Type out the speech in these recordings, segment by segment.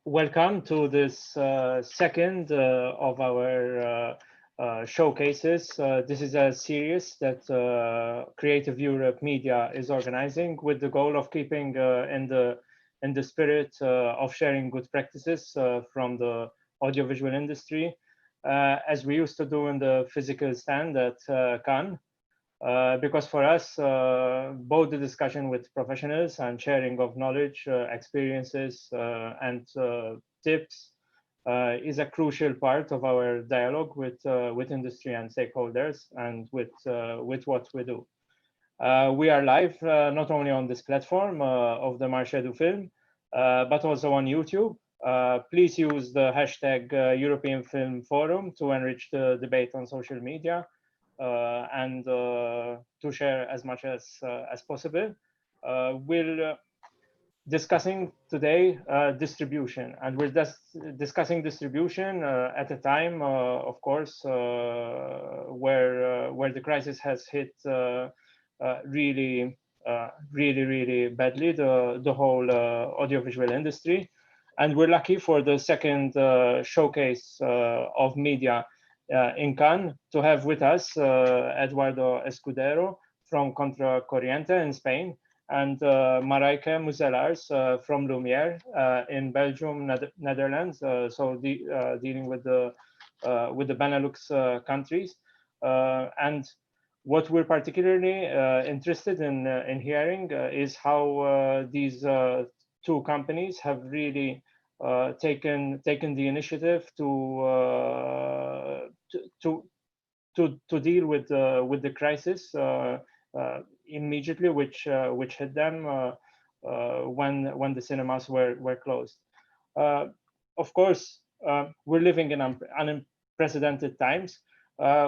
Welcome to this second of our showcases. This is a series that Creative Europe Media is organizing with the goal of keeping in the spirit of sharing good practices from the audiovisual industry, as we used to do in the physical stand at Cannes. Because for us, both the discussion with professionals and sharing of knowledge, experiences, and tips is a crucial part of our dialogue with industry and stakeholders, and with what we do. We are live not only on this platform of the Marché du Film, but also on YouTube. Please use the hashtag European Film Forum to enrich the debate on social media. And to share as much as possible. We're discussing today distribution, and we're just discussing distribution at a time, of course, where the crisis has hit really badly the whole audiovisual industry. And we're lucky for the second showcase of media in Cannes to have with us Eduardo Escudero from Contra Corriente in Spain, and Marijke Musselaars from Lumiere in Belgium, Netherlands, dealing with the Benelux countries. And what we're particularly interested in hearing is how these two companies have really taken the initiative to deal with the crisis immediately, which hit them when the cinemas were closed. Of course, we're living in unprecedented times.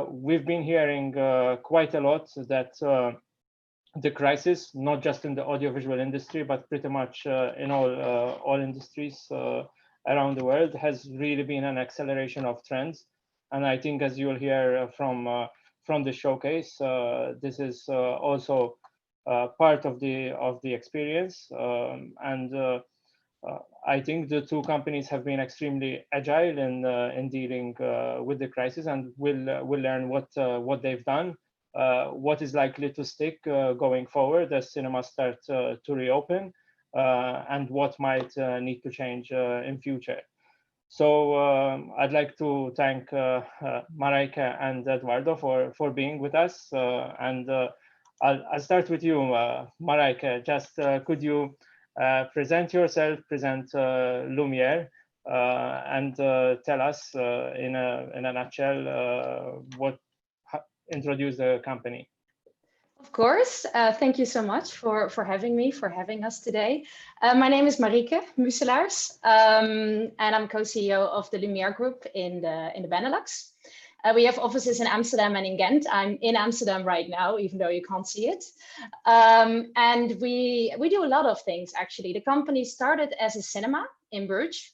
We've been hearing quite a lot that the crisis, not just in the audiovisual industry, but pretty much in all industries around the world, has really been an acceleration of trends. And I think, as you'll hear from the showcase, this is also part of the experience. I think the two companies have been extremely agile in dealing with the crisis, and we'll learn what they've done. What is likely to stick going forward as cinemas start to reopen, and what might need to change in future. So I'd like to thank Marijke and Eduardo for being with us. I'll start with you, Marijke. Just could you present yourself, present Lumiere, and tell us in a nutshell introduce the company. Of course. Thank you so much for having me, for having us today. My name is Marijke Musselaars, and I'm co-CEO of the Lumiere Group in the Benelux. We have offices in Amsterdam and in Ghent. I'm in Amsterdam right now, even though you can't see it. And we do a lot of things, actually. The company started as a cinema in Bruges.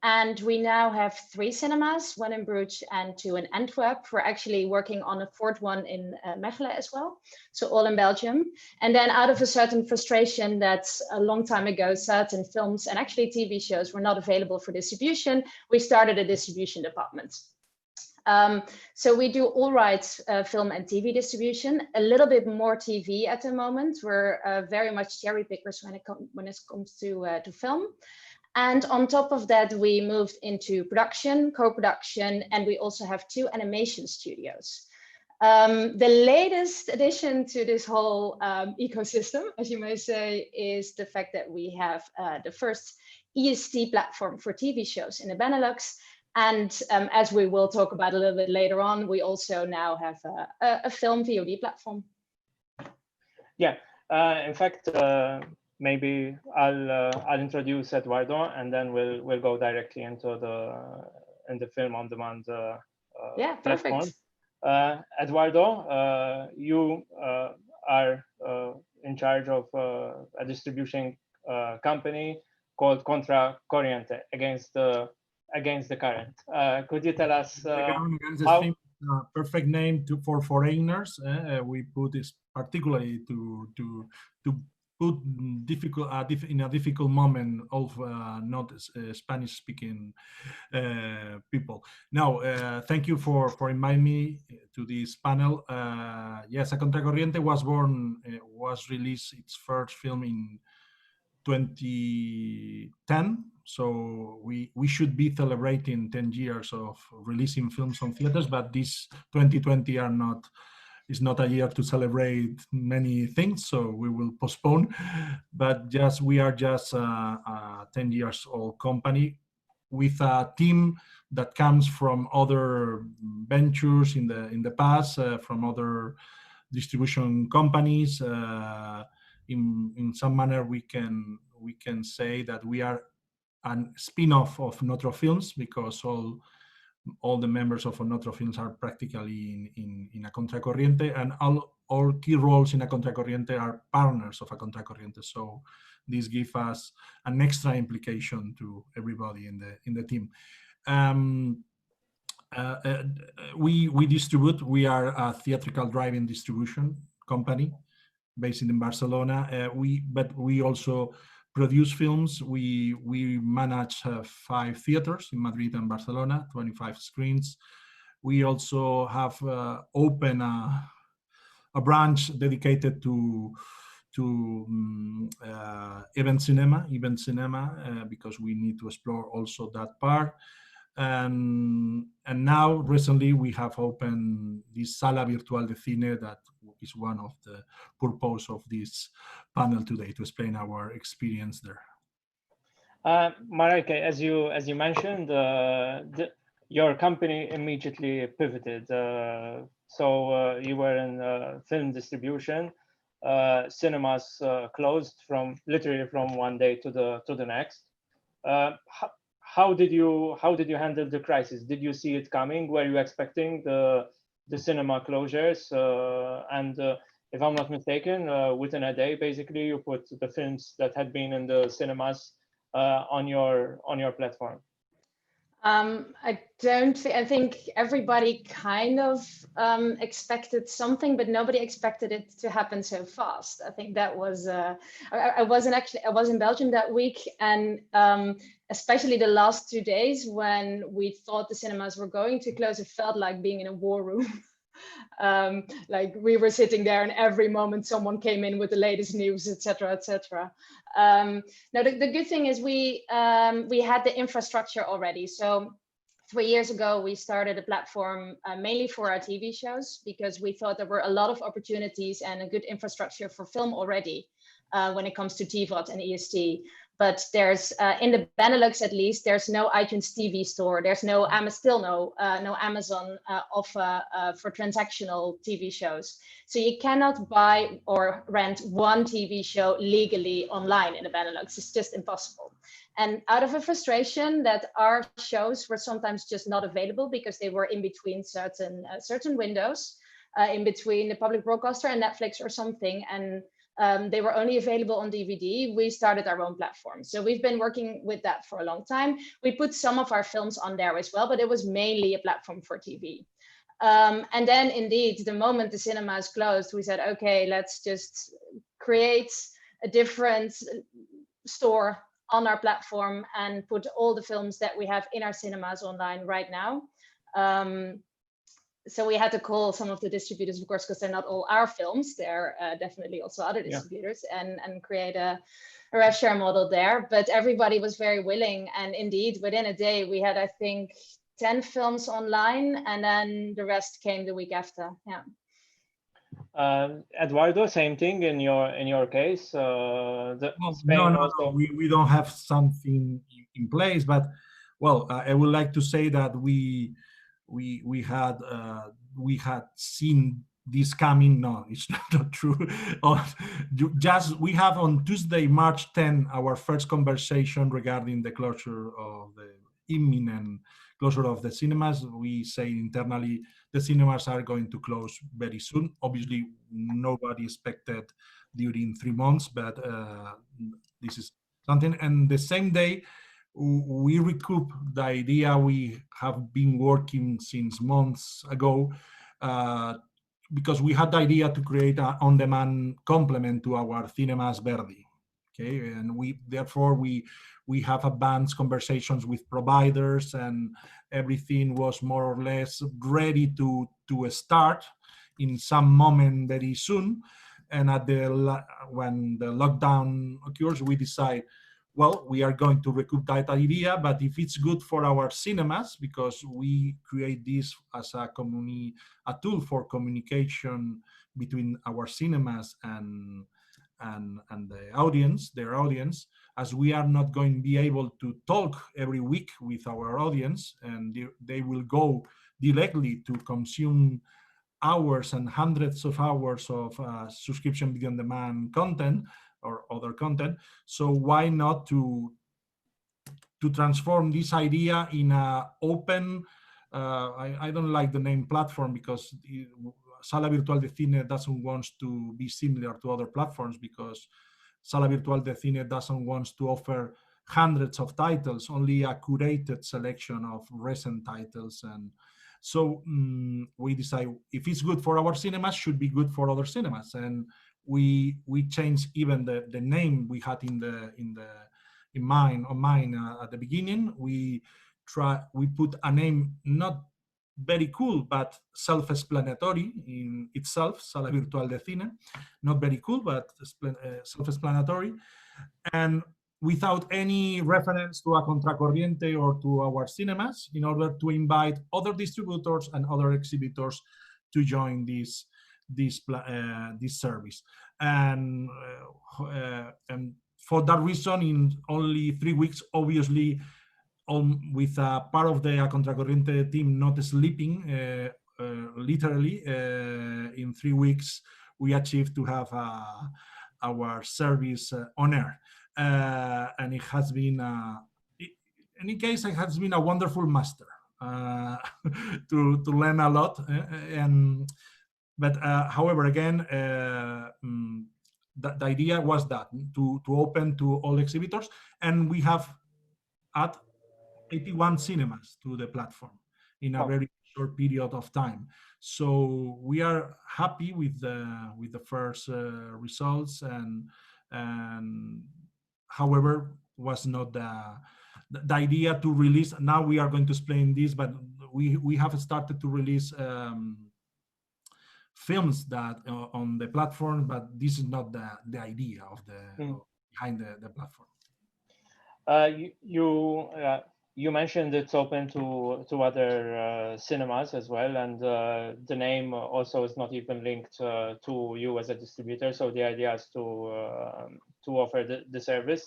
And we now have 3 cinemas, 1 in Bruges and 2 in Antwerp. We're actually working on a 4th one in Mechelen as well, so all in Belgium. And then out of a certain frustration that a long time ago, certain films and actually TV shows were not available for distribution, we started a distribution department. So we do all rights, film and TV distribution, a little bit more TV at the moment. We're very much cherry pickers when it comes to film. And on top of that, we moved into production, co-production, and we also have 2 animation studios. The latest addition to this whole ecosystem, as you may say, is the fact that we have the first EST platform for TV shows in the Benelux. And as we will talk about a little bit later on, we also now have a film VOD platform. Yeah, in fact, maybe I'll introduce Eduardo, and then we'll go directly into the film on demand platform. Eduardo, you are in charge of a distribution company called Contra Corriente, against the current. Could you tell us how? Perfect name for foreigners. We put this particularly to put in a difficult moment of not Spanish speaking people. Now, thank you for inviting me to this panel. Yes, A Contracorriente was released its first film in 2010. So we should be celebrating 10 years of releasing films on theaters, but this 2020 is not a year to celebrate many things, so we will postpone. But we are just a 10 years old company with a team that comes from other ventures in the past, from other distribution companies. In some manner, we can say that we are a spin-off of Notro Films, because all the members of Notro Films are practically in A Contracorriente, and all key roles in A Contracorriente are partners of A Contracorriente. So this gives us an extra implication to everybody in the team. We distribute. We are a theatrical drive-in distribution company based in Barcelona. But we also produce films. We manage 5 theaters in Madrid and Barcelona, 25 screens. We also have opened a branch dedicated to event cinema, because we need to explore also that part. And now recently we have opened this Sala Virtual de Cine, that is one of the purpose of this panel today, to explain our experience there. Marike, as you mentioned, your company immediately pivoted. So you were in film distribution. Cinemas closed literally from one day to the next. How did you handle the crisis? Did you see it coming? Were you expecting the cinema closures? And if I'm not mistaken, within a day, basically, you put the films that had been in the cinemas on your platform. I think everybody kind of expected something, but nobody expected it to happen so fast. I think that was, I was in Belgium that week, and especially the last 2 days when we thought the cinemas were going to close, it felt like being in a war room. Like we were sitting there, and every moment someone came in with the latest news, etc., etc. Now the good thing is we had the infrastructure already. So 3 years ago we started a platform mainly for our TV shows, because we thought there were a lot of opportunities and a good infrastructure for film already when it comes to TVOD and EST. But there's in the Benelux, at least, there's no iTunes TV store. There's no Amazon offer for transactional TV shows. So you cannot buy or rent one TV show legally online in the Benelux. It's just impossible. And out of a frustration that our shows were sometimes just not available because they were in between certain windows, in between the public broadcaster and Netflix or something, and they were only available on DVD, we started our own platform. So we've been working with that for a long time. We put some of our films on there as well, but it was mainly a platform for TV. And then indeed, the moment the cinemas closed, we said, okay, let's just create a different store on our platform and put all the films that we have in our cinemas online right now. So we had to call some of the distributors, of course, because they're not all our films. They're definitely also other distributors, and create a rev share model there. But everybody was very willing. And indeed, within a day, we had, I think, 10 films online, and then the rest came the week after. Yeah. Eduardo, same thing in your case. We don't have something in place, but well, I would like to say that we had seen this coming. No, it's not true. We have on Tuesday, March 10, our first conversation regarding the closure of the imminent closure of the cinemas. We say internally the cinemas are going to close very soon. Obviously, nobody expected during 3 months, but this is something. And the same day, we recoup the idea we have been working since months ago because we had the idea to create an on-demand complement to our Cinemas Verdi. Okay, and therefore we have advanced conversations with providers, and everything was more or less ready to start in some moment very soon. And when the lockdown occurs, we decide, well, we are going to recoup that idea, but if it's good for our cinemas, because we create this as a tool for communication between our cinemas and the audience, their audience, as we are not going to be able to talk every week with our audience, and they will go directly to consume hours and hundreds of hours of subscription video on demand content or other content. So why not to transform this idea in a open, I don't like the name platform, because Sala Virtual de Cine doesn't want to be similar to other platforms, because Sala Virtual de Cine doesn't want to offer hundreds of titles, only a curated selection of recent titles. And so we decide, if it's good for our cinemas, should be good for other cinemas. And we changed even the name we had in mind at the beginning. We put a name not very cool, but self-explanatory in itself, Sala Virtual de Cine. Not very cool, but self-explanatory. And without any reference to a contracorriente or to our cinemas, in order to invite other distributors and other exhibitors to join this service. And for that reason, in only 3 weeks, obviously, with a part of the Contracorriente team not sleeping, literally, in 3 weeks, we achieved to have our service on air. And it has been, in any case, it has been a wonderful master to learn a lot. But however, again, the idea was that to open to all exhibitors, and we have add 81 cinemas to the platform in a very short period of time. So we are happy with the first results, and however, was not the idea to release. Now we are going to explain this, but we have started to release films that on the platform, but this is not the idea of behind the platform. You mentioned it's open to other cinemas as well, and the name also is not even linked to you as a distributor. So the idea is to offer the service,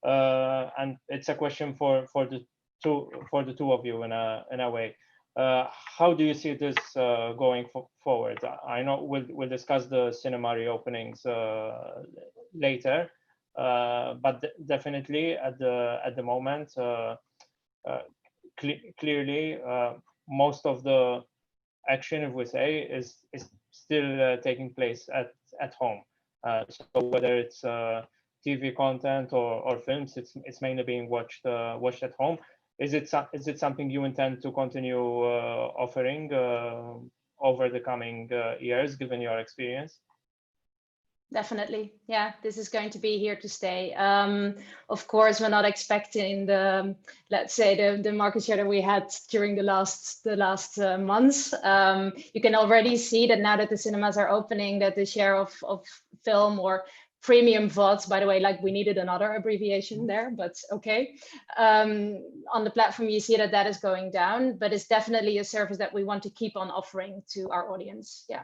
and it's a question for the two of you in a way. How do you see this going forward? I know we'll discuss the cinema reopenings later, but definitely at the moment, clearly, most of the action, if we say, is still taking place at home. So whether it's TV content or films, it's mainly being watched at home. Is it something you intend to continue offering over the coming years, given your experience? Definitely. Yeah, this is going to be here to stay. Of course, we're not expecting let's say the market share that we had during the last months. You can already see that now that the cinemas are opening, that the share of film or premium VODs, by the way, like we needed another abbreviation there, but okay. On the platform, you see that is going down, but it's definitely a service that we want to keep on offering to our audience. Yeah.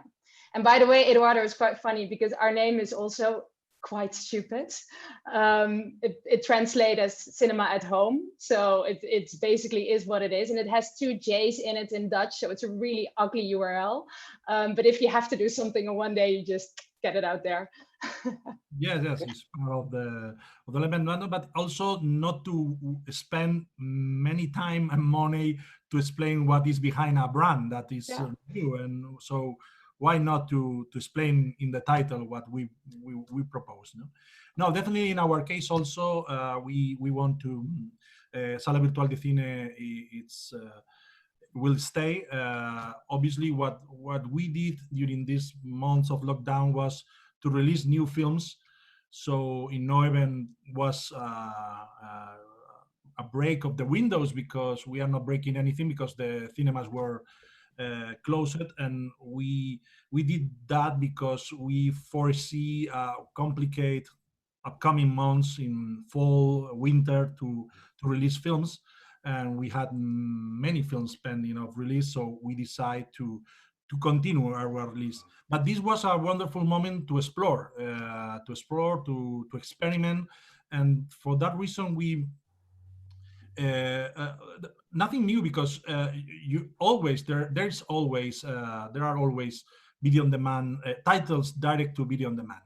And by the way, Eduardo, is quite funny because our name is also quite stupid. It translates as cinema at home. So it's basically is what it is. And it has 2 J's in it in Dutch. So it's a really ugly URL. But if you have to do something on one day, you just get it out there. Yes, it's part of the element, but also not to spend many time and money to explain what is behind a brand that is new. And so why not to explain in the title what we propose? No, definitely in our case also, we want to, Sala Virtual de Cine, will stay. Obviously, what we did during these months of lockdown was to release new films. So in no event was a break of the windows, because we are not breaking anything, because the cinemas were closed, and we did that because we foresee complicated upcoming months in fall, winter to release films, and we had many films pending of release, so we decided to continue our release. But this was a wonderful moment to explore, to experiment, and for that reason we. Nothing new, because you always there are always video on demand titles, direct to video on demand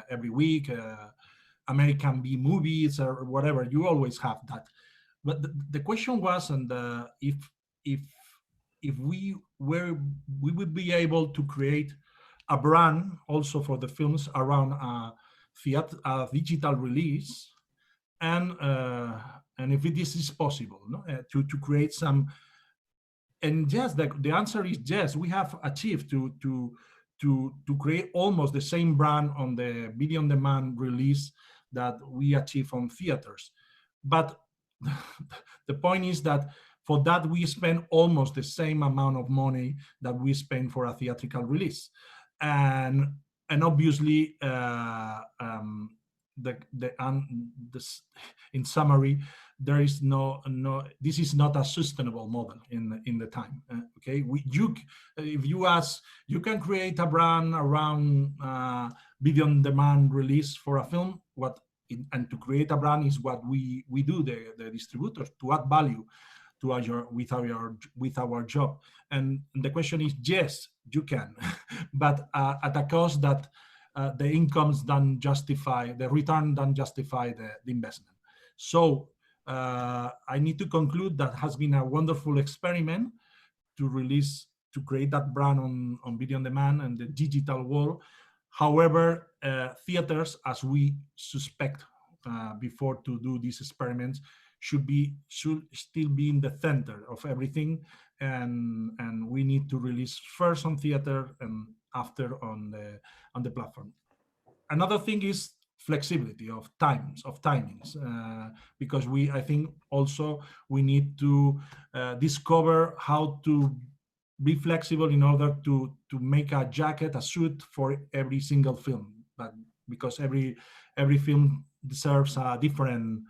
every week, American B movies or whatever. You always have that. But the question was, and if we would be able to create a brand also for the films around a digital release, and if this is possible, no? To create some. And yes, the answer is yes. We have achieved to create almost the same brand on the video on demand release that we achieve on theaters. But the point is that for that we spend almost the same amount of money that we spend for a theatrical release, and obviously in summary, there is no this is not a sustainable model in the time. Okay, if you ask, you can create a brand around video on demand release for a film. And to create a brand is what we do, the distributors, to add value to with our job. And the question is, yes, you can, but at a cost that the incomes don't justify, the return don't justify the investment. So I need to conclude that has been a wonderful experiment to create that brand on video on demand and the digital world. However, theaters, as we suspect before to do these experiments, should still be in the center of everything, and we need to release first on theater and after on the platform. Another thing is flexibility of timings, because I think also we need to discover how to be flexible in order to make a jacket, a suit for every single film, but because every film deserves a different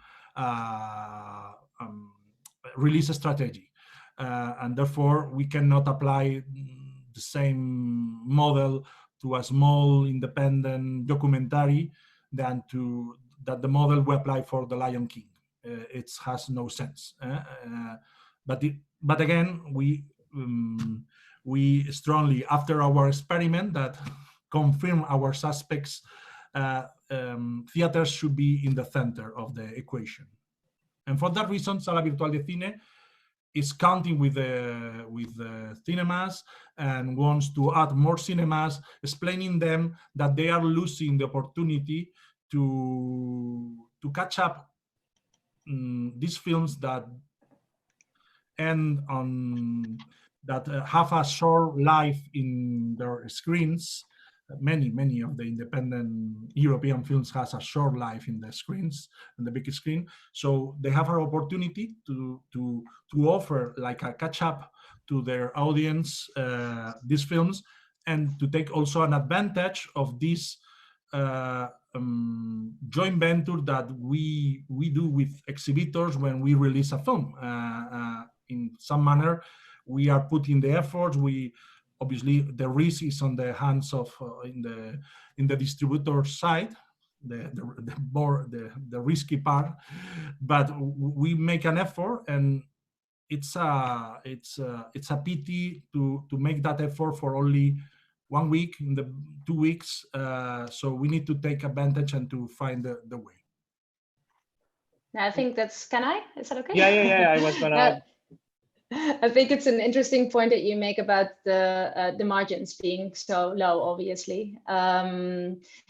release strategy, and therefore we cannot apply the same model to a small independent documentary than that the model we apply for The Lion King. It has no sense. But again, we strongly, after our experiment that confirm our suspects, theaters should be in the center of the equation. And for that reason, Sala Virtual de Cine is counting with the cinemas and wants to add more cinemas, explaining them that they are losing the opportunity to catch up these films that have a short life in their screens. Many of the independent European films has a short life in the screens, in the big screen. So they have an opportunity to offer like a catch up to their audience these films, and to take also an advantage of this joint venture that we do with exhibitors when we release a film. In some manner, we are putting the efforts. Obviously, the risk is on the hands of in the distributor side, the risky part. But we make an effort, and it's a pity to make that effort for only 1 week in the 2 weeks. So we need to take advantage and to find the way. I think that's. Can I? Is that okay? Yeah. I was gonna. I think it's an interesting point that you make about the margins being so low. Obviously,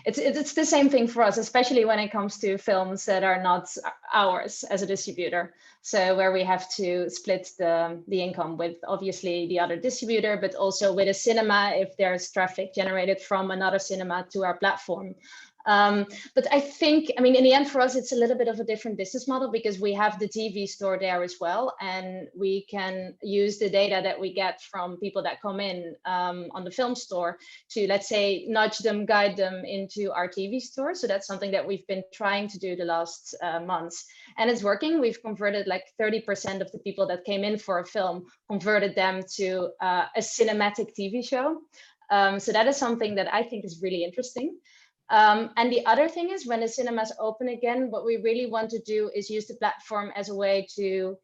it's the same thing for us, especially when it comes to films that are not ours as a distributor. So where we have to split the income with obviously the other distributor, but also with a cinema if there's traffic generated from another cinema to our platform. But I think, I mean, in the end for us, it's a little bit of a different business model because we have the TV store there as well. And we can use the data that we get from people that come in on the film store to, let's say, nudge them, guide them into our TV store. So that's something that we've been trying to do the last months. And it's working. We've converted like 30% of the people that came in for a film, converted them to a cinematic TV show. So that is something that I think is really interesting. And the other thing is when the cinemas open again, what we really want to do is use the platform as a way to,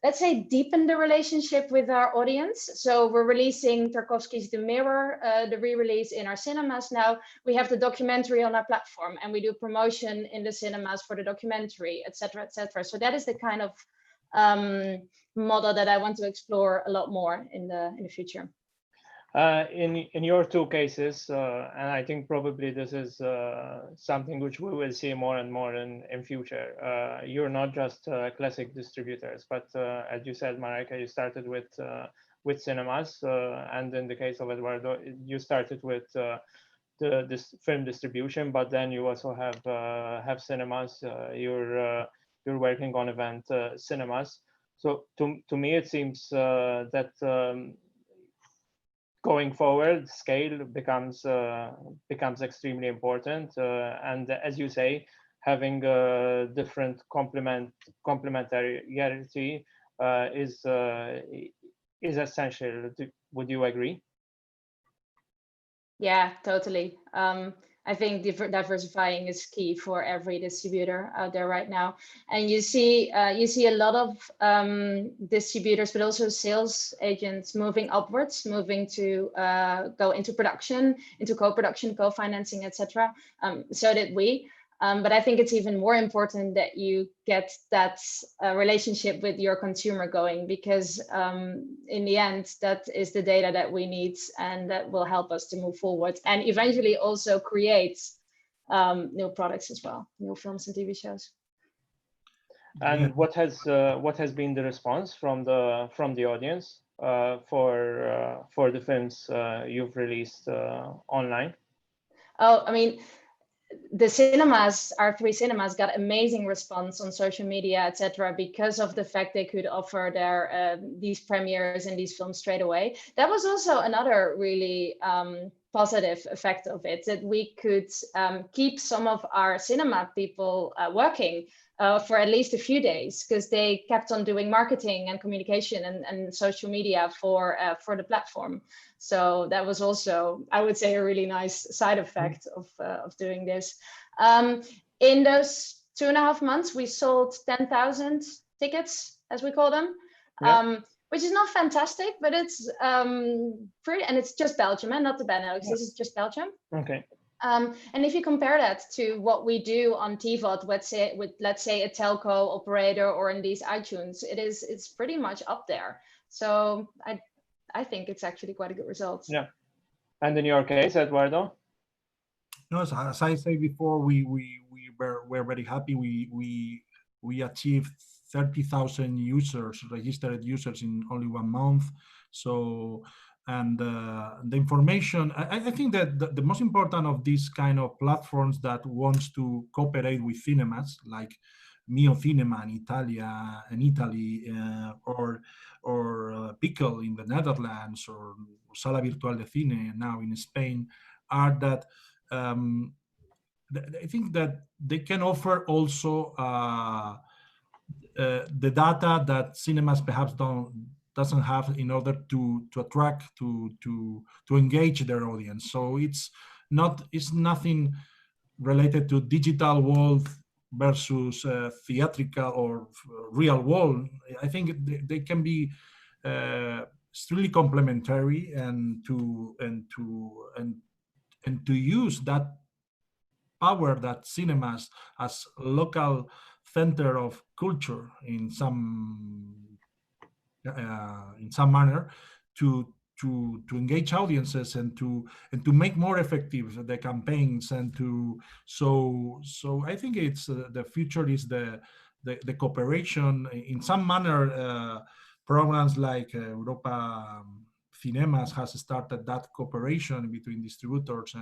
let's say, deepen the relationship with our audience. So we're releasing Tarkovsky's The Mirror, the re-release in our cinemas now. We have the documentary on our platform and we do promotion in the cinemas for the documentary, et cetera, et cetera. So that is the kind of model that I want to explore a lot more in the future. In your two cases, and I think probably this is something which we will see more and more in future. You're not just classic distributors, but as you said, Marika, you started with cinemas, and in the case of Eduardo, you started with this film distribution, but then you also have cinemas. You're working on event cinemas. So to me, it seems that going forward, scale becomes extremely important, and as you say, having different complementarity is essential. Would you agree? Yeah, totally. I think diversifying is key for every distributor out there right now. And you see a lot of distributors, but also sales agents moving upwards, moving to go into production, into co-production, co-financing, etc. So did we. But I think it's even more important that you get that relationship with your consumer going, because in the end, that is the data that we need and that will help us to move forward and eventually also create new products as well, new films and TV shows. And what has been the response from the audience for the films you've released online? Oh, I mean, the cinemas, our 3 cinemas, got amazing response on social media, etc., because of the fact they could offer their these premieres and these films straight away. That was also another really positive effect of it, that we could keep some of our cinema people working for at least a few days, because they kept on doing marketing and communication and social media for the platform. So that was also, I would say, a really nice side effect of doing this. In those 2.5 months, we sold 10,000 tickets, as we call them, yeah. Which is not fantastic, but it's pretty, and it's just Belgium, and not the Benelux. Yeah. This is just Belgium. Okay. And if you compare that to what we do on TVOD, let's say a telco operator or in these iTunes, it's pretty much up there. So I think it's actually quite a good result. Yeah. And in your case, Eduardo? No, as I said before, we were very happy. We achieved 30,000 users, registered users in only 1 month. So, and the information, I think that the most important of these kind of platforms that wants to cooperate with cinemas, like Mio Cinema in Italy, or Pickle in the Netherlands, or Sala Virtual de Cine now in Spain, are that I think that they can offer also the data that cinemas perhaps doesn't have in order to attract, to engage their audience. So it's nothing related to digital world versus theatrical or real world. I think they can be extremely complementary, and to use that power that cinemas as local center of culture in some in some manner to engage audiences and to make more effective the campaigns and to so I think it's the future is the cooperation in some manner. Programs like Europa Cinemas has started that cooperation between distributors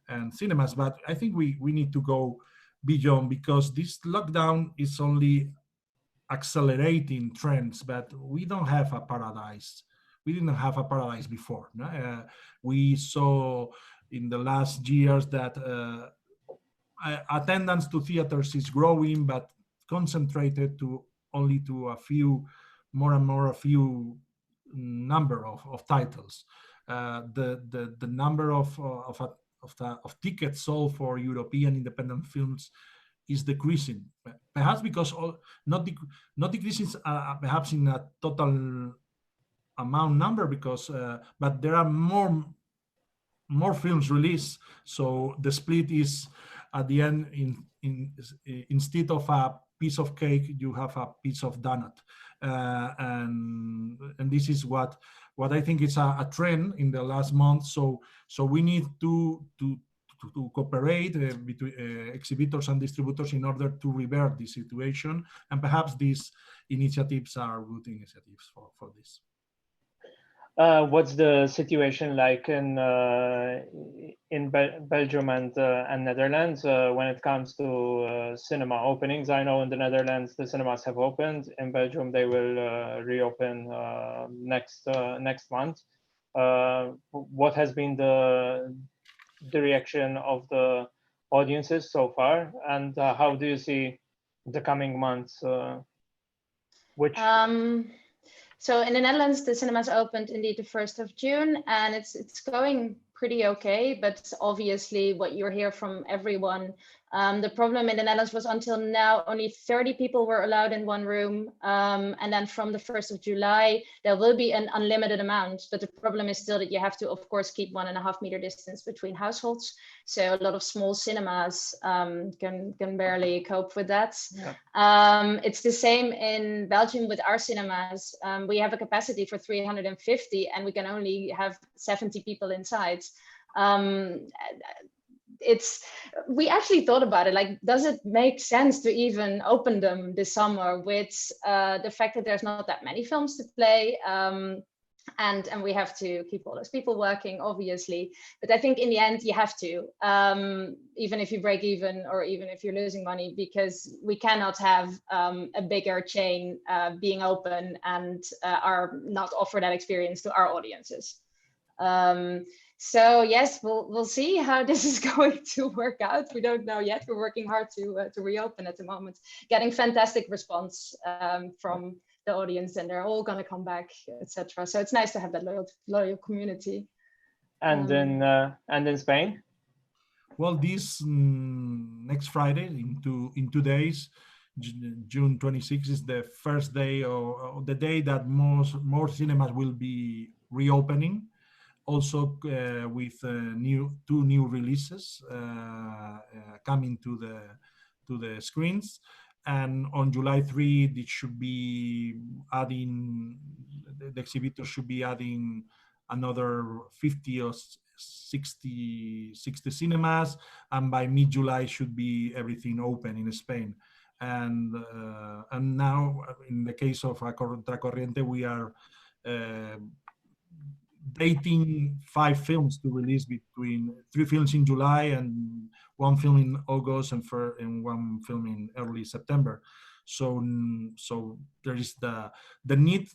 and cinemas, but I think we need to go beyond, because this lockdown is only accelerating trends, but we don't have a paradise. We didn't have a paradise before. No? We saw in the last years that attendance to theaters is growing, but concentrated to only to a few, more and more a few number of titles. The number of tickets sold for European independent films is decreasing, perhaps because not decreasing perhaps in a total amount number, because but there are more films released, so the split is at the end instead of a piece of cake you have a piece of donut, and this is what I think is a trend in the last month. So we need to cooperate between exhibitors and distributors in order to revert the situation, and perhaps these initiatives are good initiatives for this. What's the situation like in Belgium and Netherlands when it comes to cinema openings? I know in the Netherlands the cinemas have opened. In Belgium they will reopen next month. What has been the reaction of the audiences so far, and how do you see the coming months? So in the Netherlands, the cinemas opened indeed the 1st of June, and it's going pretty okay. But obviously, what you hear from everyone, the problem in the Netherlands was until now only 30 people were allowed in one room, and then from the 1st of July there will be an unlimited amount. But the problem is still that you have to, of course, keep 1.5 meter distance between households. So a lot of small cinemas can barely cope with that. Yeah. It's the same in Belgium with our cinemas. We have a capacity for 350, and we can only have 70 people inside. We actually thought about it, like, does it make sense to even open them this summer with the fact that there's not that many films to play, and we have to keep all those people working, obviously. But I think in the end you have to, even if you break even or even if you're losing money, because we cannot have a bigger chain being open and are not offer that experience to our audiences. So yes, we'll see how this is going to work out. We don't know yet. We're working hard to reopen at the moment, getting fantastic response from the audience, and they're all going to come back, etc. So it's nice to have that loyal community. And in Spain? Well, this next Friday, in 2 days, June 26th, is the first day or the day that more cinemas will be reopening. Also with two new releases coming to the screens, and on July 3 it should be adding, the exhibitor should be adding another 50 or 60 cinemas, and by mid-July should be everything open in Spain. And now in the case of Contracorriente, we are dating 5 films to release, between 3 films in July and 1 film in August and 1 film in early September. So there is the need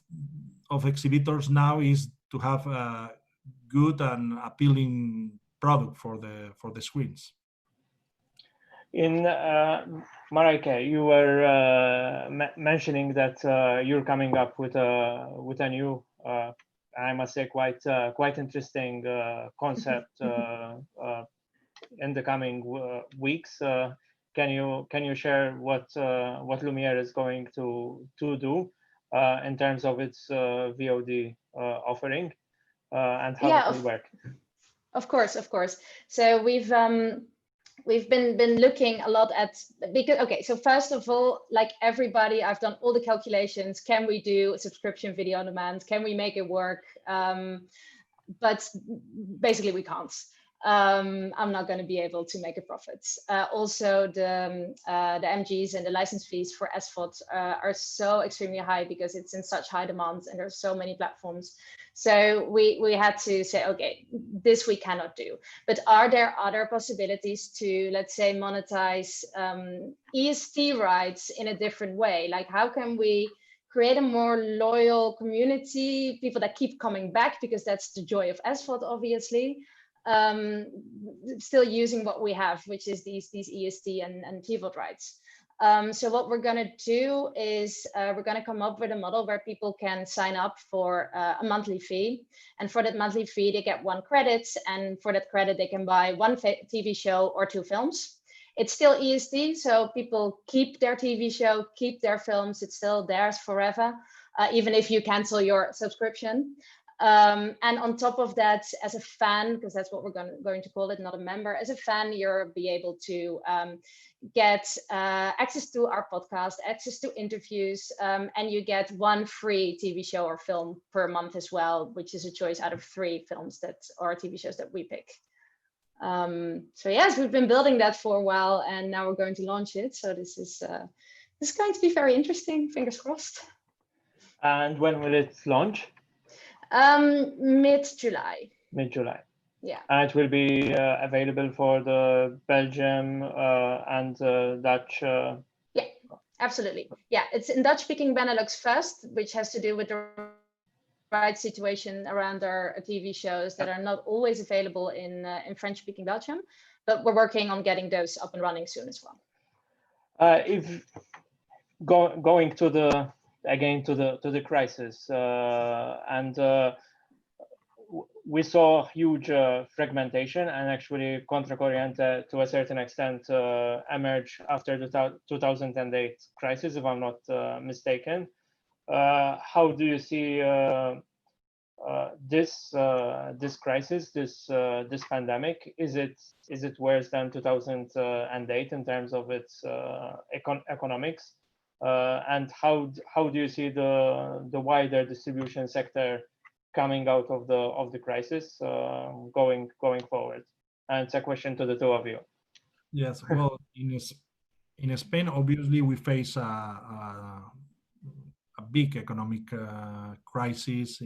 of exhibitors now is to have a good and appealing product for the screens. In Marijke, you were mentioning that you're coming up with a new, I must say, quite interesting concept in the coming weeks. Can you share what Lumiere is going to do in terms of its VOD offering and how it will work? Of course. So we've we've been looking a lot at, because, okay, so first of all, like everybody, I've done all the calculations. Can we do a subscription video on demand? Can we make it work? But basically we can't. I'm not going to be able to make a profit. Also, the MGs and the license fees for SVOD are so extremely high because it's in such high demand and there's so many platforms. So we had to say, okay, this we cannot do. But are there other possibilities to, let's say, monetize EST rights in a different way? Like, how can we create a more loyal community, people that keep coming back, because that's the joy of SVOD, obviously. Still using what we have, which is these EST and TVOD rights. So what we're going to do is we're going to come up with a model where people can sign up for a monthly fee. And for that monthly fee, they get 1 credit. And for that credit, they can buy 1 TV show or 2 films. It's still EST, so people keep their TV show, keep their films. It's still theirs forever, even if you cancel your subscription. And on top of that, as a fan, because that's what we're going to call it, not a member, as a fan, you'll be able to get access to our podcast, access to interviews, and you get 1 free TV show or film per month as well, which is a choice out of 3 films that or TV shows that we pick. So yes, we've been building that for a while, and now we're going to launch it. So this is going to be very interesting. Fingers crossed. And when will it launch? Mid-July. Mid-July. Yeah. And it will be available for the Belgium and Dutch. Yeah, absolutely. Yeah, it's in Dutch-speaking Benelux first, which has to do with the right situation around our TV shows that are not always available in French-speaking Belgium, but we're working on getting those up and running soon as well. If going to the crisis, and we saw huge fragmentation, and actually Contra Corriente to a certain extent emerged after the 2008 crisis, if I'm not mistaken. How do you see this crisis, this pandemic? Is it worse than 2008 in terms of its economics? And how do you see the wider distribution sector coming out of the crisis going forward? And it's a question to the 2 of you. Yes, well, in Spain, obviously, we face a big economic crisis,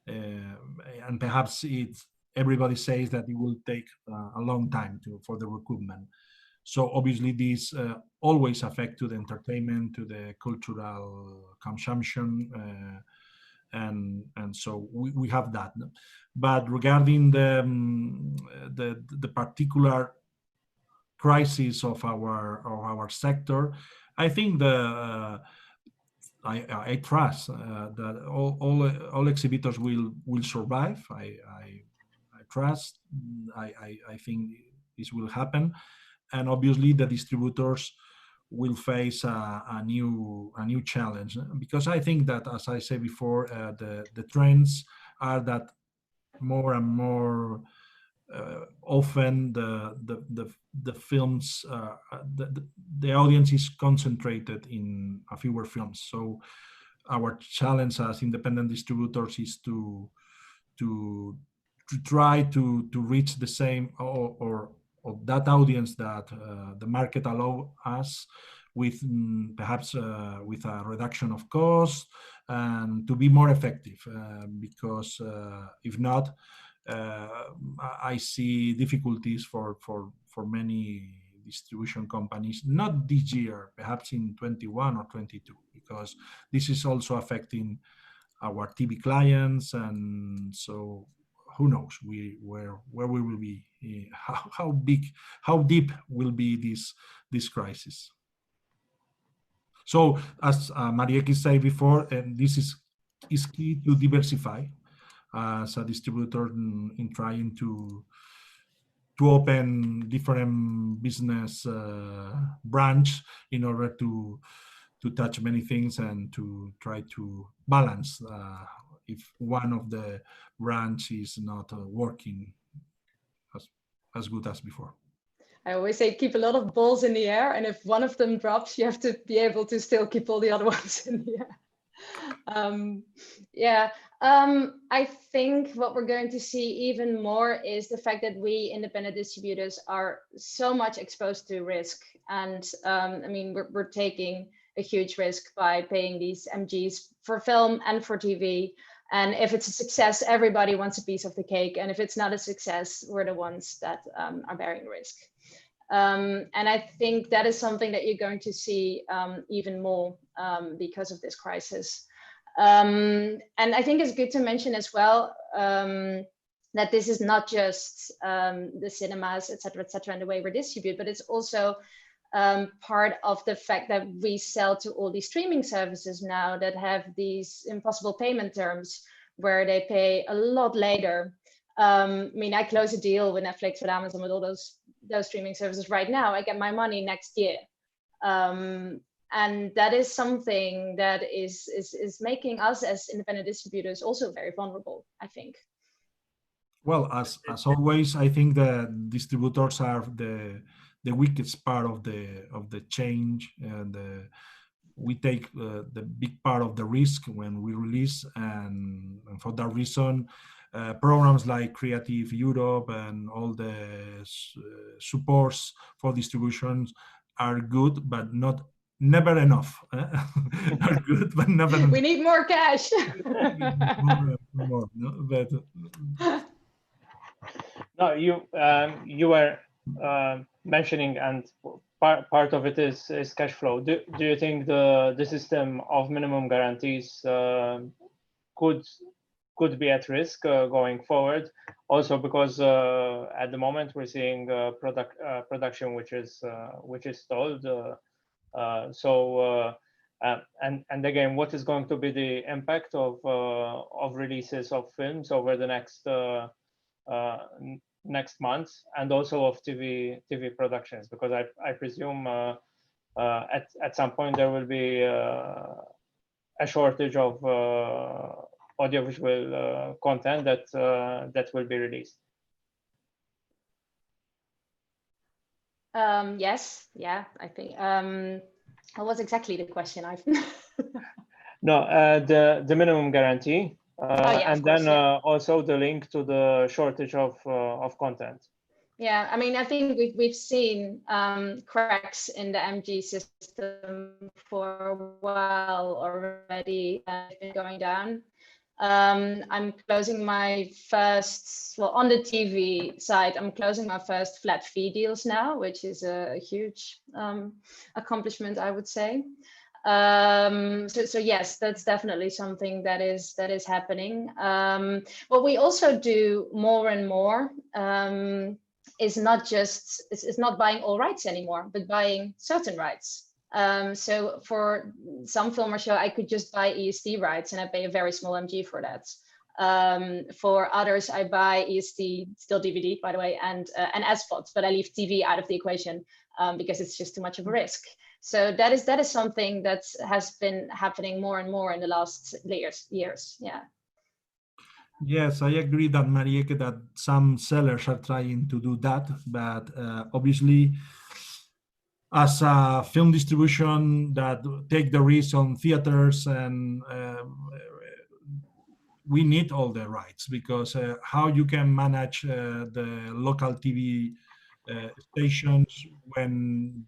and perhaps everybody says that it will take a long time for the recoupment. So obviously, these always affect to the entertainment, to the cultural consumption, and so we have that. But regarding the particular crisis of our sector, I think I trust that all exhibitors will survive. I trust. I think this will happen, and obviously the distributors will face a new challenge, because I think that, as I said before, the trends are that more and more often the films, the audience is concentrated in a fewer films. So our challenge as independent distributors is to try to reach the same or that audience that the market allow us, with perhaps with a reduction of cost, and to be more effective, because if not, I see difficulties for many distribution companies, not this year, perhaps in 21 or 22, because this is also affecting our TV clients, and so who knows where we will be, how deep will be this crisis. So as Marieke said before, and this is key to diversify as a distributor in trying to open different business branch in order to touch many things and to try to balance if one of the branch is not working as good as before. I always say keep a lot of balls in the air, and if one of them drops, you have to be able to still keep all the other ones in the air. Yeah, I think what we're going to see even more is the fact that we independent distributors are so much exposed to risk. And I mean, we're taking a huge risk by paying these MGs for film and for TV. And if it's a success, everybody wants a piece of the cake. And if it's not a success, we're the ones that are bearing risk. And I think that is something that you're going to see even more because of this crisis. And I think it's good to mention as well that this is not just the cinemas, et cetera, and the way we distribute, but it's also part of the fact that we sell to all these streaming services now that have these impossible payment terms where they pay a lot later. I mean, I close a deal with Netflix, with Amazon, with all those streaming services right now. I get my money next year. And that is something that is making us as independent distributors also very vulnerable, I think. Well, as always, I think that distributors are the weakest part of the change, and we take the big part of the risk when we release, and for that reason, programs like Creative Europe and all the supports for distributions are good, but never enough. Are good, but never enough. We need more cash. more, no? But no, you were mentioning, and part of it is cash flow. Do you think the system of minimum guarantees could be at risk going forward? Also, because at the moment we're seeing production which is stalled. And again, what is going to be the impact of releases of films over the next months, and also of TV productions? Because I presume at some point there will be a shortage of audiovisual content that will be released. Yes, yeah, I think. What was exactly the question? No, the minimum guarantee, yeah, and course, then also the link to the shortage of content. Yeah, I mean, I think we've seen cracks in the MG system for a while already, been going down. I'm closing my first, well, on the TV side, I'm closing my first flat fee deals now, which is a huge accomplishment, I would say. So yes, that's definitely something that is happening. What we also do more and more is not just, it's not buying all rights anymore, but buying certain rights. So for some film or show, I could just buy EST rights and I pay a very small MG for that. For others, I buy EST, still DVD, by the way, and SVOD, but I leave TV out of the equation because it's just too much of a risk. So that is something that has been happening more and more in the last years. Yeah. Yes, I agree that Marieke, that some sellers are trying to do that, but obviously, as a film distribution that take the risk on theaters, and we need all the rights, because how you can manage the local TV stations when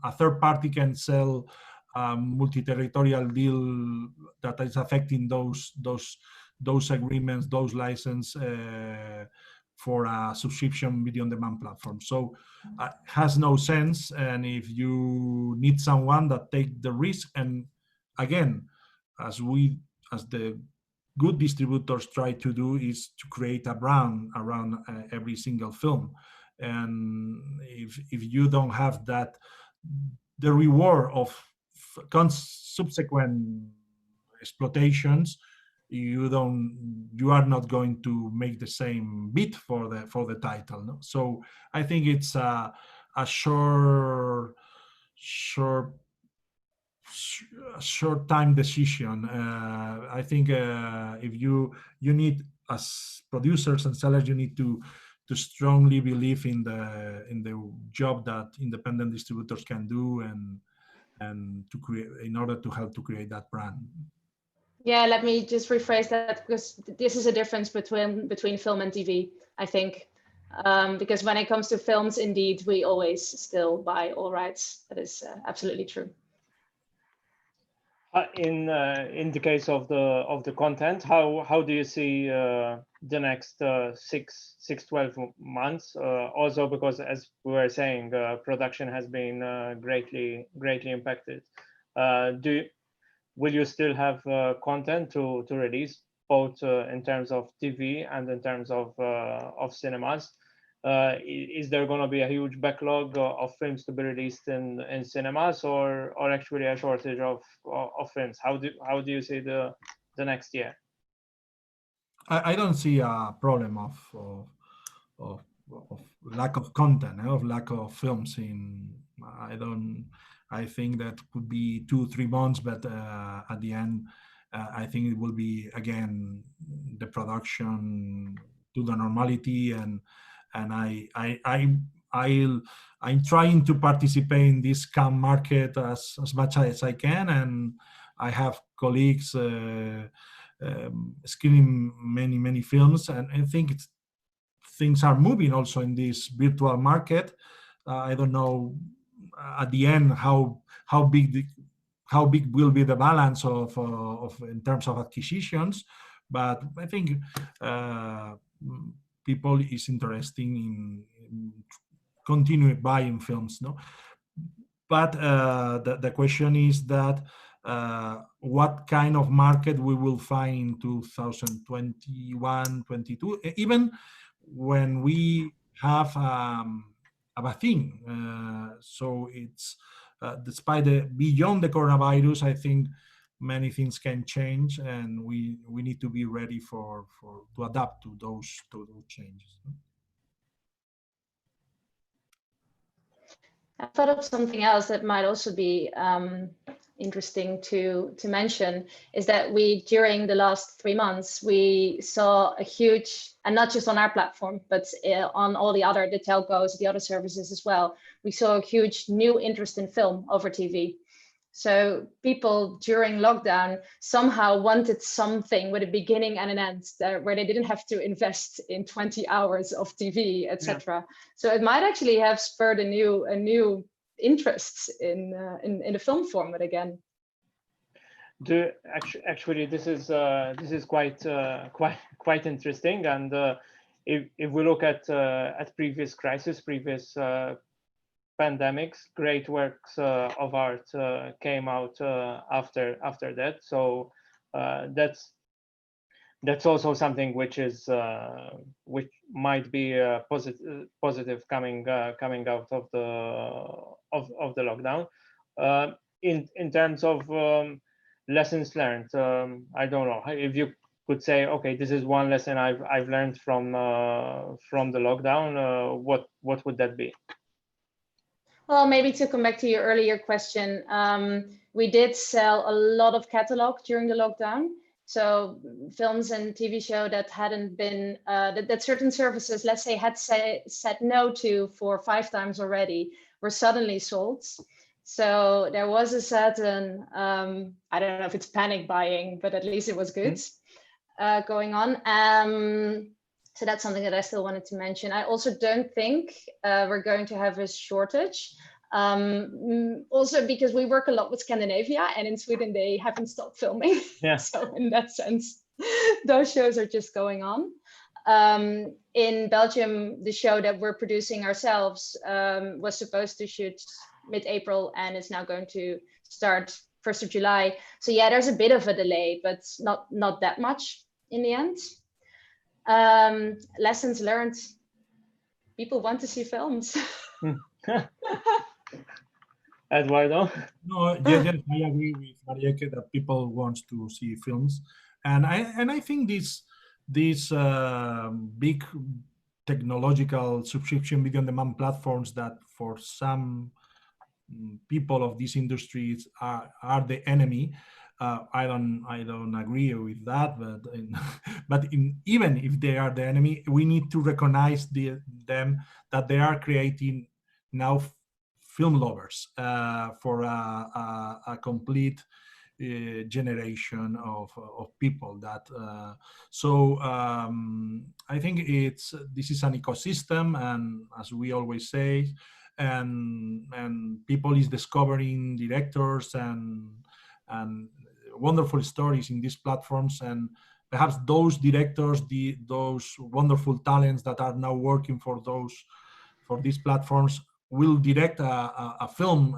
a third party can sell a multi-territorial deal that is affecting those agreements, those license for a subscription video on demand platform. So has no sense. And if you need someone that take the risk, and again, as the good distributors try to do, is to create a brand around every single film. And if you don't have that, the reward of subsequent exploitations, you are not going to make the same bid for the title, no? So I think it's a short time decision. I think if you need, as producers and sellers, you need to to strongly believe in the job that independent distributors can do and to create, in order to help to create that brand. Yeah, let me just rephrase that, because this is a difference between film and TV, I think. Because when it comes to films, indeed, we always still buy all rights. That is absolutely true. In the case of the content, how do you see the next 12 months? Also, because as we were saying, production has been greatly impacted. Will you still have content to release, both in terms of TV and in terms of cinemas? Is there going to be a huge backlog of films to be released in cinemas, or actually a shortage of films? How do you see the next year? I don't see a problem of lack of content, of lack of films in. I think that could be 2-3 months, but at the end, I think it will be again the production to the normality, and I'm trying to participate in this calm market as much as I can, and I have colleagues screening many films, and I think things are moving also in this virtual market. I don't know at the end how big will be the balance of in terms of acquisitions, but I think people is interested in continue buying films, no? But the question is that what kind of market we will find in 2021, 22, even when we have a vaccine. So it's despite beyond the coronavirus, I think many things can change, and we need to be ready to adapt to those changes. I thought of something else that might also be interesting to mention, is that we, during the last 3 months, we saw a huge, and not just on our platform, but on all the telcos, the other services as well, we saw a huge new interest in film over TV. So people during lockdown somehow wanted something with a beginning and an end, where they didn't have to invest in 20 hours of TV, etc. Yeah. So it might actually have spurred a new interest in the film format again. Actually, this is quite interesting, and if we look at previous crises, previous pandemics, great works of art came out after that. So that's also something which might be positive coming out of the lockdown. In terms of lessons learned, I don't know if you could say, okay, this is one lesson I've learned from the lockdown. What would that be? Well, maybe to come back to your earlier question, we did sell a lot of catalog during the lockdown. So films and TV show that hadn't been, that certain services, let's say, had said no to 4 or 5 times already, were suddenly sold. So there was a certain, I don't know if it's panic buying, but at least it was good going on. So that's something that I still wanted to mention. I also don't think we're going to have a shortage. Also because we work a lot with Scandinavia, and in Sweden they haven't stopped filming. Yeah. So in that sense, those shows are just going on. In Belgium, the show that we're producing ourselves was supposed to shoot mid-April, and it's now going to start 1st of July. So yeah, there's a bit of a delay, but not that much in the end. Lessons learned: people want to see films. Eduardo? No, yes, I agree with Marieke that people want to see films, and I think this big technological subscription video on demand platforms that for some people of these industries are the enemy. I don't agree with that, but even if they are the enemy, we need to recognize them that they are creating now film lovers for a complete generation of people that I think this is an ecosystem, and as we always say, and people is discovering directors and wonderful stories in these platforms, and perhaps those directors, those wonderful talents that are now working for these platforms will direct a film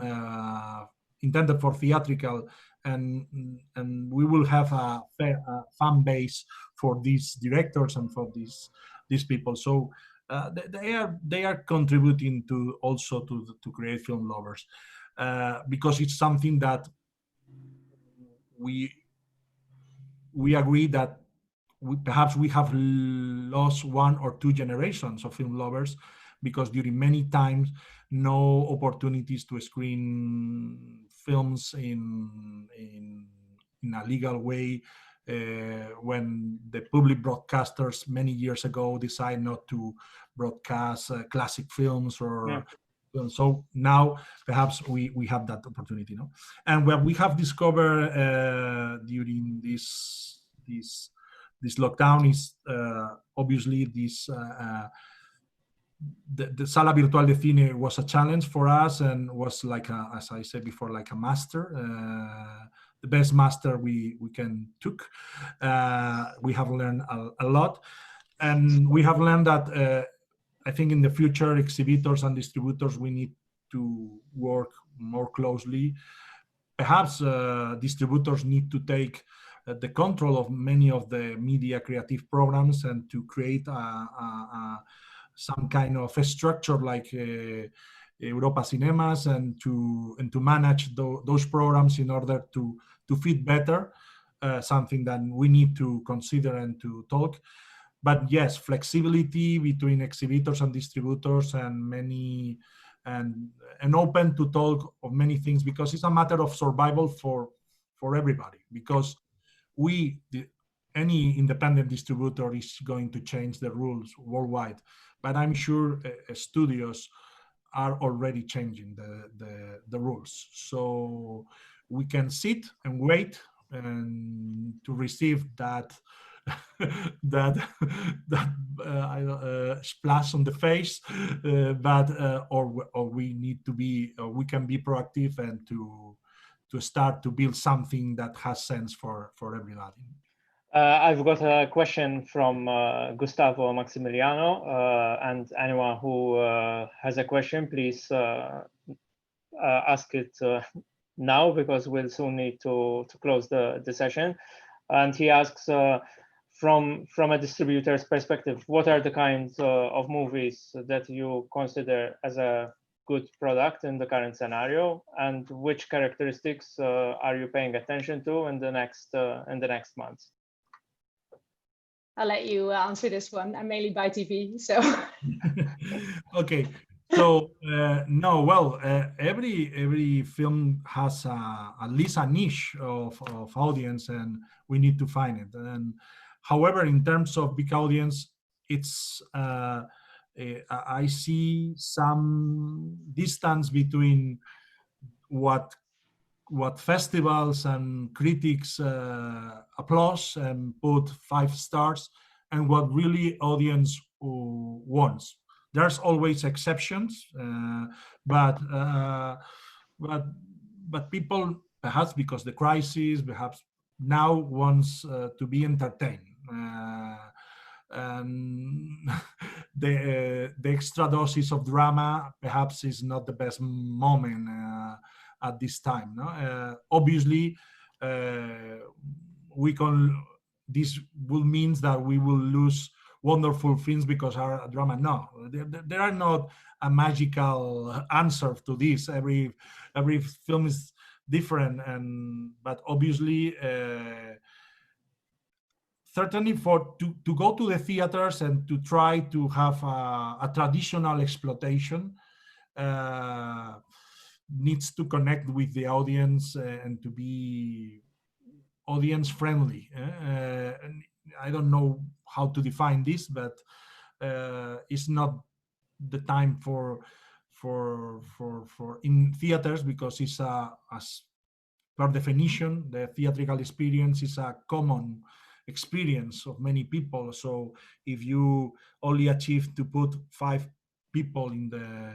intended for theatrical, and we will have a fan base for these directors and for these people. So they are contributing to also to create film lovers, because it's something that we agree that perhaps we have lost one or two generations of film lovers, because during many times no opportunities to screen films in a legal way, when the public broadcasters many years ago decide not to broadcast classic films or so now perhaps we have that opportunity, no? And what we have discovered during this lockdown is obviously the Sala Virtual de Cine was a challenge for us, and was like as I said before, like a master, the best master we can took. We have learned a lot, and we have learned that I think in the future, exhibitors and distributors, we need to work more closely. Perhaps distributors need to take the control of many of the media creative programs, and to create some kind of a structure like Europa Cinemas, and to manage those programs in order to fit better, something that we need to consider and to talk. But yes, flexibility between exhibitors and distributors, and open to talk of many things, because it's a matter of survival for everybody. Because any independent distributor is going to change the rules worldwide, but I'm sure studios are already changing the rules. So we can sit and wait and to receive that splash on the face, or we need to be, we can be proactive and to start to build something that has sense for everybody. I've got a question from Gustavo Maximiliano, and anyone who has a question, please ask it now, because we'll soon need to close the session. And he asks, from a distributor's perspective, what are the kinds of movies that you consider as a good product in the current scenario, and which characteristics are you paying attention to in the next months? I'll let you answer this one. I mainly buy TV, so. Okay. So no, well, every film has at least a niche of audience, and we need to find it. And however, in terms of big audience, it's I see some distance between what festivals and critics applause and put 5 stars, and what really audience wants. There's always exceptions, but people, perhaps because the crisis, perhaps now wants to be entertained, and the extra doses of drama perhaps is not the best moment at this time. No? Obviously, this will mean that we will lose wonderful films because our drama. No, there are not a magical answer to this. Every film is different, but obviously, certainly to go to the theaters and to try to have a traditional exploitation needs to connect with the audience and to be audience friendly. I don't know how to define this, but it's not the time for in theaters, because it's as per definition, the theatrical experience is a common experience of many people. So if you only achieve to put 5 people in the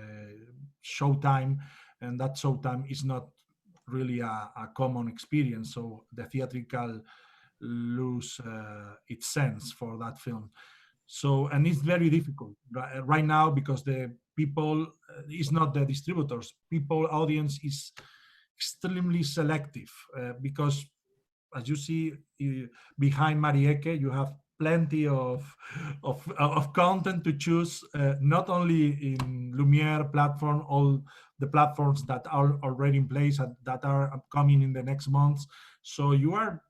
showtime, and that showtime is not really a common experience, so the theatrical lose its sense for that film. So, and it's very difficult right now, because the people is not the distributors. People audience is extremely selective, because as you see behind Marieke, you have plenty of content to choose, not only in Lumiere platform, all the platforms that are already in place and that are upcoming in the next months. So you are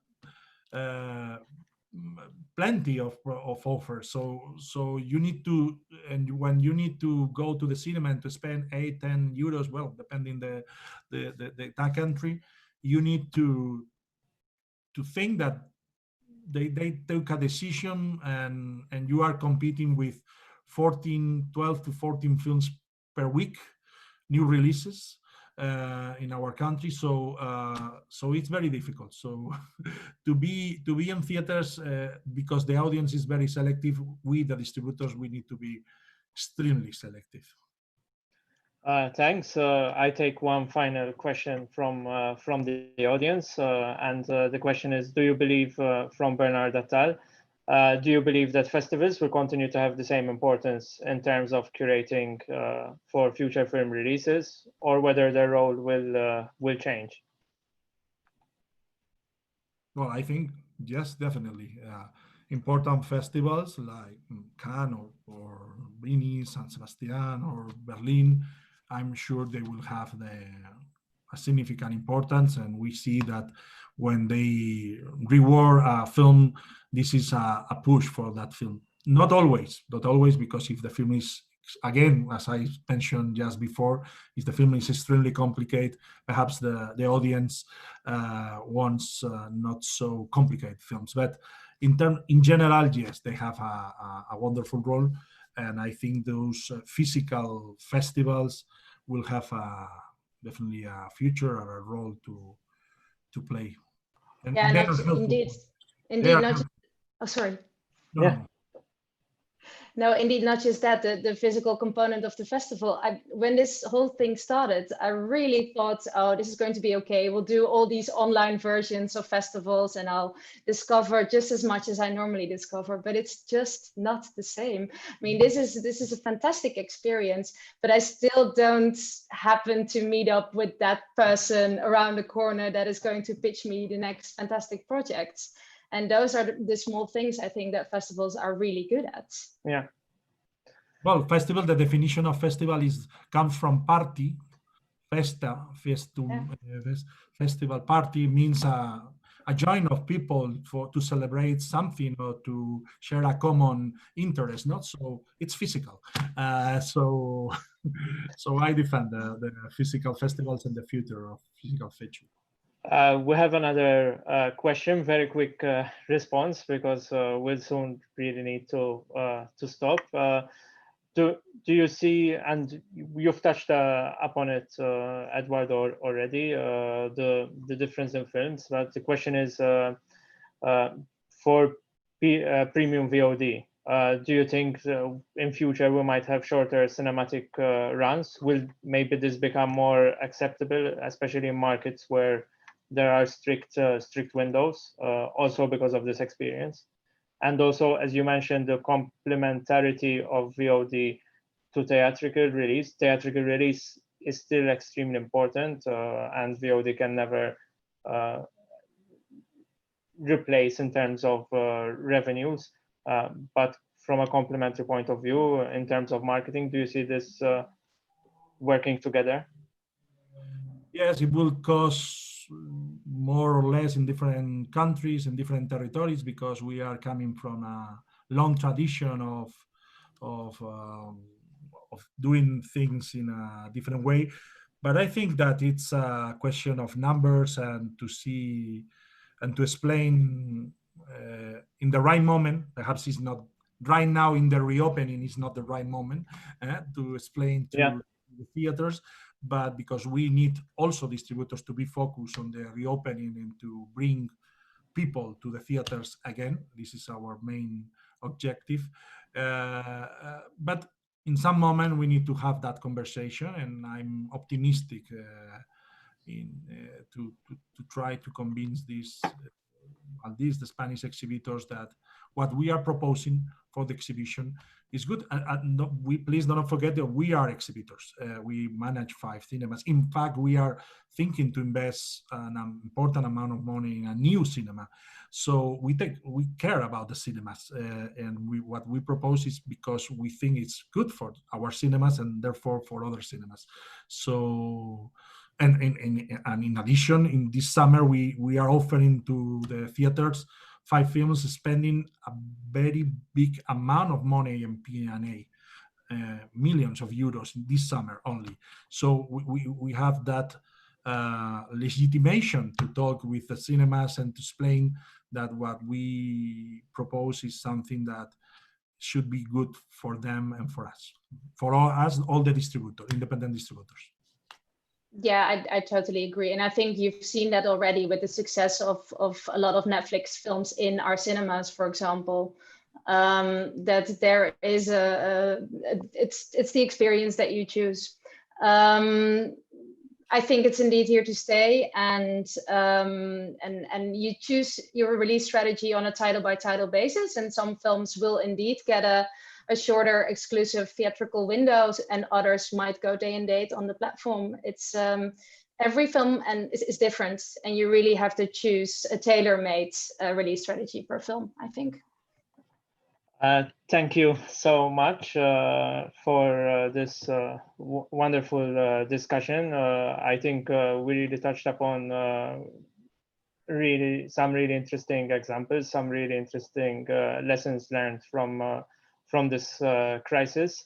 plenty of offers. So you need to, and when you need to go to the cinema and to spend 8-10 euros, well, depending the country, you need to think that they took a decision, and you are competing with 12 to 14 films per week, new releases in our country. So it's very difficult. So to be in theaters, because the audience is very selective, we, the distributors, we need to be extremely selective. Thanks. I take one final question from the audience, and the question is: do you believe, from Bernard Attal, do you believe that festivals will continue to have the same importance in terms of curating for future film releases, or whether their role will change? Well, I think yes, definitely. Important festivals like Cannes or Venice, San Sebastian, or Berlin, I'm sure they will have a significant importance. And we see that when they reward a film, this is a push for that film. Not always, because if the film is, again, as I mentioned just before, if the film is extremely complicated, perhaps the audience wants not so complicated films. But in general, yes, they have a wonderful role, and I think those physical festivals will have definitely a future or a role to play. And yeah, they are helpful. indeed, They are not just, oh, sorry. No, Yeah. No, indeed, not just that, the physical component of the festival. When this whole thing started, I really thought, oh, this is going to be okay. We'll do all these online versions of festivals and I'll discover just as much as I normally discover, but it's just not the same. I mean, this is a fantastic experience, but I still don't happen to meet up with that person around the corner that is going to pitch me the next fantastic projects. And those are the small things I think that festivals are really good at. Yeah. Well, festival, the definition of festival comes from party. Festa, festum, yeah. Festival, party means a join of people to celebrate something or to share a common interest. Not so it's physical. So I defend the physical festivals and the future of physical feature. We have another question, very quick response, because we'll soon really need to stop. Do you see, and you've touched upon it, Eduardo, already, the difference in films, but the question is for premium VOD, do you think in future we might have shorter cinematic runs? Will maybe this become more acceptable, especially in markets where there are strict windows, also because of this experience? And also, as you mentioned, the complementarity of VOD to theatrical release. Theatrical release is still extremely important, and VOD can never replace in terms of revenues. But from a complementary point of view, in terms of marketing, do you see this working together? Yes, it will cost more or less in different countries and different territories, because we are coming from a long tradition of doing things in a different way. But I think that it's a question of numbers and to see and to explain in the right moment. Perhaps it's not right now in the reopening is not the right moment to explain to the theaters, but because we need also distributors to be focused on the reopening and to bring people to the theaters again. This is our main objective. But in some moment we need to have that conversation, and I'm optimistic to try to convince at least the Spanish exhibitors that what we are proposing for the exhibition is good. And we please don't forget that we are exhibitors. We manage 5 cinemas. In fact, we are thinking to invest an important amount of money in a new cinema. So we care about the cinemas, and what we propose is because we think it's good for our cinemas and therefore for other cinemas. So. And in addition, in this summer, we are offering to the theaters 5 films, spending a very big amount of money in P&A, millions of euros in this summer only. So we have that legitimation to talk with the cinemas and to explain that what we propose is something that should be good for them and for us, all the distributors, independent distributors. Yeah, I totally agree. And I think you've seen that already with the success of a lot of Netflix films in our cinemas, for example, that there is it's the experience that you choose. I think it's indeed here to stay, and you choose your release strategy on a title by title basis, and some films will indeed get a shorter exclusive theatrical windows, and others might go day and date on the platform. It's every film is different, and you really have to choose a tailor-made release strategy per film, I think. Thank you so much for this wonderful discussion. I think we really touched upon some really interesting examples, some really interesting lessons learned from this crisis.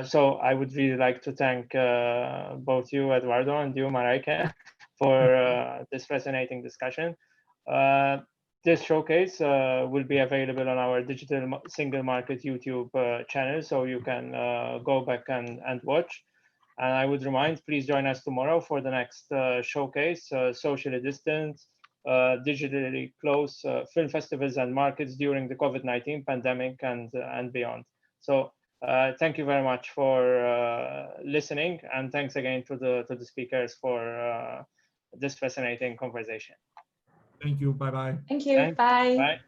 So I would really like to thank both you, Eduardo, and you, Marijke, for this fascinating discussion. This showcase will be available on our digital single market YouTube channel, so you can go back and watch. And I would remind, please join us tomorrow for the next showcase, socially distanced, digitally close film festivals and markets during the COVID-19 pandemic and beyond. So thank you very much for listening, and thanks again to the speakers for this fascinating conversation. Thank you. Bye-bye. Thank you. Bye. Bye.